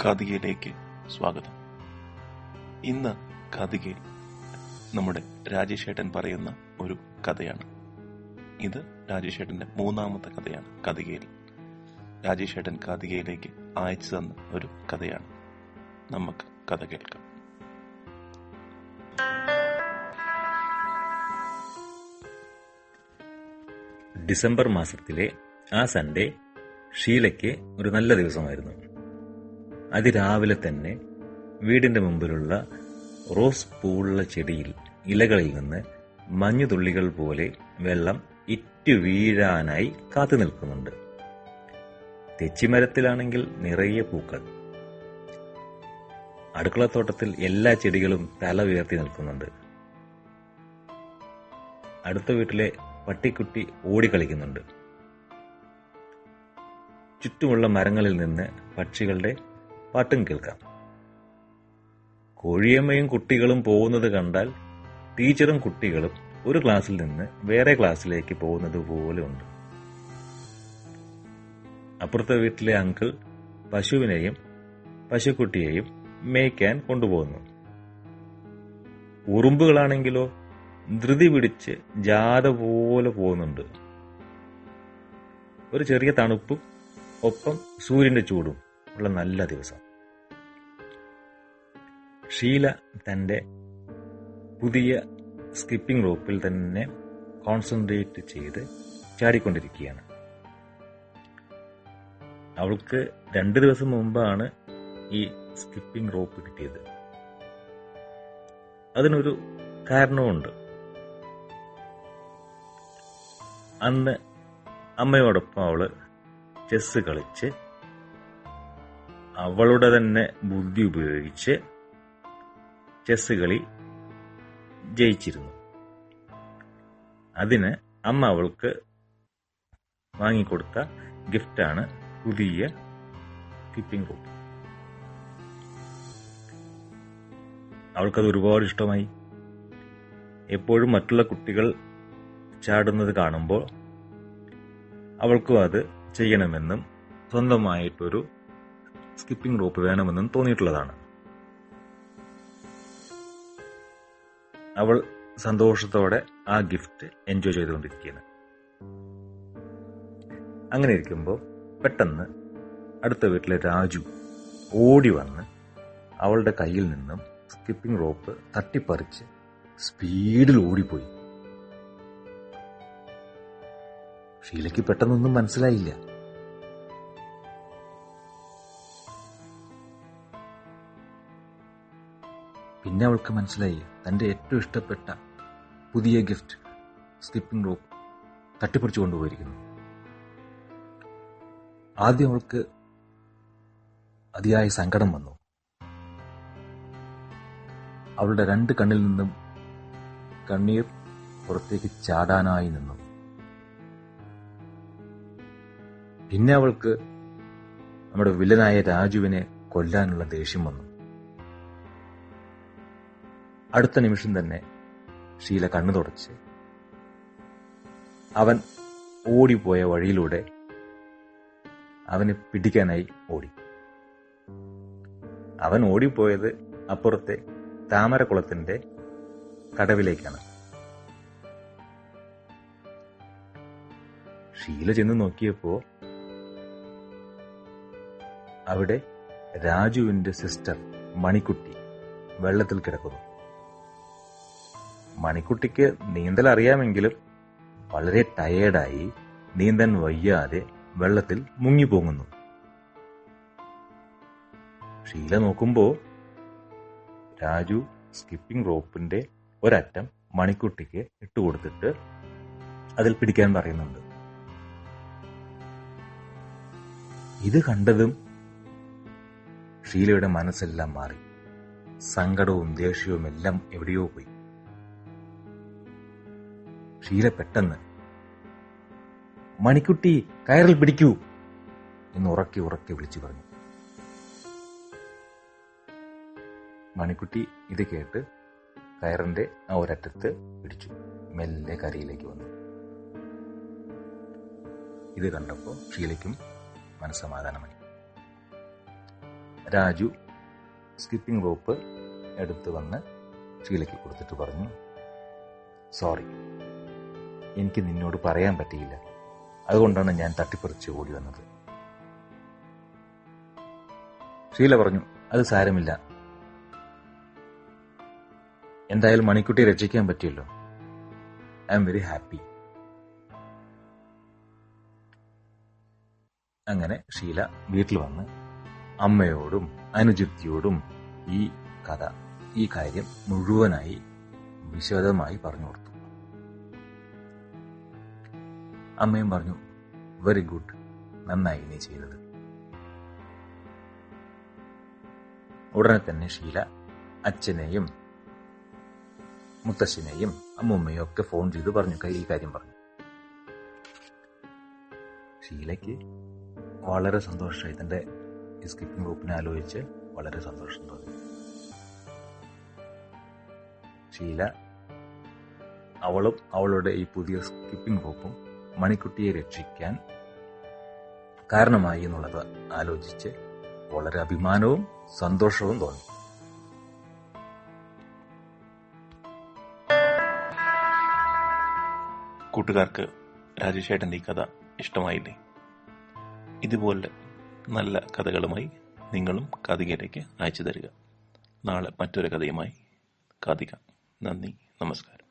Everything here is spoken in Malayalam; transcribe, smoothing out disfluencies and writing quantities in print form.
കാതികയിലേക്ക് സ്വാഗതം. ഇന്ന് കാതികയിൽ നമ്മുടെ രാജേഷേട്ടൻ പറയുന്ന ഒരു കഥയാണ്. ഇത് രാജേഷേട്ടന്റെ 3ാമത്തെ കഥയാണ് കാതികയിൽ. രാജേഷേട്ടൻ കാതികയിലേക്ക് അയച്ചു തന്ന ഒരു കഥയാണ്. നമുക്ക് കഥ കേൾക്കാം. ഡിസംബർ മാസത്തിലെ ആ സൺഡേ ഷീലയ്ക്ക് ഒരു നല്ല ദിവസമായിരുന്നു. അതിരാവിലെ തന്നെ വീടിന്റെ മുമ്പിലുള്ള റോസ് പൂവുള്ള ചെടിയിൽ ഇലകളിൽ നിന്ന് മഞ്ഞുതുള്ളികൾ പോലെ വെള്ളം ഇറ്റു വീഴാനായി കാത്തു നിൽക്കുന്നുണ്ട്. തെച്ചിമരത്തിലാണെങ്കിൽ നിറയെ പൂക്കൾ. അടുക്കളത്തോട്ടത്തിൽ എല്ലാ ചെടികളും തല ഉയർത്തി നിൽക്കുന്നുണ്ട്. അടുത്ത വീട്ടിലെ പട്ടിക്കുട്ടി ഓടിക്കളിക്കുന്നുണ്ട്. ചുറ്റുമുള്ള മരങ്ങളിൽ നിന്ന് പക്ഷികളുടെ പാട്ടും കേൾക്കാം. കോഴിയമ്മയും കുട്ടികളും പോകുന്നത് കണ്ടാൽ ടീച്ചറും കുട്ടികളും ഒരു ക്ലാസ്സിൽ നിന്ന് വേറെ ക്ലാസ്സിലേക്ക് പോകുന്നത് പോലെ ഉണ്ട്. അപ്പുറത്തെ വീട്ടിലെ അങ്കിൾ പശുവിനെയും പശുക്കുട്ടിയെയും മേയ്ക്കാൻ കൊണ്ടുപോകുന്നു. ഉറുമ്പുകളാണെങ്കിലോ ധൃതി പിടിച്ച് ജാഥ പോലെ പോകുന്നുണ്ട്. ഒരു ചെറിയ തണുപ്പും ഒപ്പം സൂര്യന്റെ ചൂടും ഉള്ള നല്ല ദിവസം. ഷീല തന്റെ പുതിയ സ്കിപ്പിംഗ് റോപ്പിൽ തന്നെ കോൺസെൻട്രേറ്റ് ചെയ്ത് ചാടിക്കൊണ്ടിരിക്കുകയാണ്. അവൾക്ക് 2 ദിവസം മുമ്പാണ് ഈ സ്കിപ്പിംഗ് റോപ്പ് കിട്ടിയത്. അതിനൊരു കാരണവുമുണ്ട്. അന്ന് അമ്മയോടൊപ്പം അവള് ചെസ് കളിച്ച് അവളുടെ തന്നെ ബുദ്ധി ഉപയോഗിച്ച് ചെസ് കളി ജയിച്ചിരുന്നു. അതിന് അമ്മ അവൾക്ക് വാങ്ങിക്കൊടുത്ത ഗിഫ്റ്റാണ് പുതിയ സ്കിപ്പിംഗ് റോപ്പ്. അവൾക്കത് ഒരുപാട് ഇഷ്ടമായി. എപ്പോഴും മറ്റുള്ള കുട്ടികൾ ചാടുന്നത് കാണുമ്പോൾ അവൾക്കും അത് ചെയ്യണമെന്നും സ്വന്തമായിട്ടൊരു സ്കിപ്പിംഗ് റോപ്പ് വേണമെന്നും തോന്നിയിട്ടുള്ളതാണ്. അവൾ സന്തോഷത്തോടെ ആ ഗിഫ്റ്റ് എൻജോയ് ചെയ്തുകൊണ്ടിരിക്കുകയാണ്. അങ്ങനെ ഇരിക്കുമ്പോൾ പെട്ടെന്ന് അടുത്ത വീട്ടിലെ രാജു ഓടി വന്ന് അവളുടെ കയ്യിൽ നിന്നും സ്കിപ്പിംഗ് റോപ്പ് തട്ടിപ്പറിച്ച് സ്പീഡിൽ ഓടിപ്പോയി. ഷീലയ്ക്ക് പെട്ടെന്നൊന്നും മനസ്സിലായില്ല. പിന്നെ അവൾക്ക് മനസ്സിലായി തന്റെ ഏറ്റവും ഇഷ്ടപ്പെട്ട പുതിയ ഗിഫ്റ്റ് സ്കിപ്പിംഗ് റോപ്പ് തട്ടിപ്പറിച്ചു കൊണ്ടുപോയിരിക്കുന്നു. ആദ്യം അവൾക്ക് അതിയായ സങ്കടം വന്നു. അവളുടെ 2 കണ്ണിൽ നിന്നും കണ്ണീർ പുറത്തേക്ക് ചാടാനായി നിന്നു. പിന്നെ അവൾക്ക് നമ്മുടെ വില്ലനായ രാജുവിനെ കൊല്ലാനുള്ള ദേഷ്യം വന്നു. അടുത്ത നിമിഷം തന്നെ ഷീല കണ്ണു തുടച്ച് അവൻ ഓടിപ്പോയ വഴിയിലൂടെ അവനെ പിടിക്കാനായി ഓടി. അവൻ ഓടിപ്പോയത് അപ്പുറത്തെ താമരക്കുളത്തിന്റെ കടവിലേക്കാണ്. ഷീല ചെന്ന് നോക്കിയപ്പോ അവിടെ രാജുവിന്റെ സിസ്റ്റർ മണിക്കുട്ടി വെള്ളത്തിൽ കിടക്കുന്നു. മണിക്കുട്ടിക്ക് നീന്തൽ അറിയാമെങ്കിലും വളരെ ടയേർഡായി നീന്താൻ വയ്യാതെ വെള്ളത്തിൽ മുങ്ങിപ്പോങ്ങുന്നു. ഷീല നോക്കുമ്പോ രാജു സ്കിപ്പിംഗ് റോപ്പിന്റെ ഒരറ്റം മണിക്കുട്ടിക്ക് ഇട്ടുകൊടുത്തിട്ട് അതിൽ പിടിക്കാൻ പറയുന്നുണ്ട്. ഇത് കണ്ടതും ഷീലയുടെ മനസ്സെല്ലാം മാറി. സങ്കടവും ദേഷ്യവും എല്ലാം എവിടെയോ പോയി. ഷീല പെട്ടെന്ന് മണിക്കുട്ടി കയറിൽ പിടിക്കൂ എന്ന് ഉറക്കെ ഉറക്കെ വിളിച്ചു പറഞ്ഞു. മണിക്കുട്ടി ഇത് കേട്ട് കയറിന്റെ ആ ഒരറ്റത്ത് പിടിച്ചു മെല്ലെ കരയിലേക്ക് വന്നു. ഇത് കണ്ടപ്പോൾ ഷീലയ്ക്കും മനസ്സമാധാനമായി. രാജു സ്കിപ്പിംഗ് റോപ്പ് എടുത്തു വന്ന് ഷീലയ്ക്ക് കൊടുത്തിട്ട് പറഞ്ഞു, സോറി, എനിക്ക് നിന്നോട് പറയാൻ പറ്റിയില്ല, അതുകൊണ്ടാണ് ഞാൻ തട്ടിപ്പറിച്ച് ഓടി വന്നത്. ഷീല പറഞ്ഞു, അത് സാരമില്ല, എന്തായാലും മണിക്കുട്ടിയെ രക്ഷിക്കാൻ പറ്റിയല്ലോ. I am very happy. അങ്ങനെ ഷീല വീട്ടിൽ വന്ന് അമ്മയോടും അനുജിത്തിയോടും ഈ കാര്യം മുഴുവനായി വിശദമായി പറഞ്ഞു കൊടുത്തു. അമ്മയും പറഞ്ഞു, വെരി ഗുഡ്, നന്നായി നീ ചെയ്തത്. ഉടനെ തന്നെ ഷീല അച്ഛനെയും മുത്തശ്ശനെയും അമ്മൂമ്മയും ഒക്കെ ഫോൺ ചെയ്ത് പറഞ്ഞു, ഈ കാര്യം പറഞ്ഞു. ഷീലയ്ക്ക് വളരെ സന്തോഷമായി. തന്റെ ഈ സ്കിപ്പിംഗ് റോപ്പിനെ ആലോചിച്ച് വളരെ സന്തോഷം തോന്നി. ഷീല അവളും അവളുടെ ഈ പുതിയ സ്കിപ്പിംഗ് റോപ്പും മണിക്കുട്ടിയെ രക്ഷിക്കാൻ കാരണമായി എന്നുള്ളത് ആലോചിച്ച് വളരെ അഭിമാനവും സന്തോഷവും തോന്നി. കൂട്ടുകാർക്ക് രാജേഷേട്ടൻ്റെ ഈ കഥ ഇഷ്ടമായില്ലേ? ഇതുപോലെ നല്ല കഥകളുമായി നിങ്ങളും കാതികയിലേക്ക് അയച്ചു തരിക. നാളെ മറ്റൊരു കഥയുമായി കാതിക. നന്ദി, നമസ്കാരം.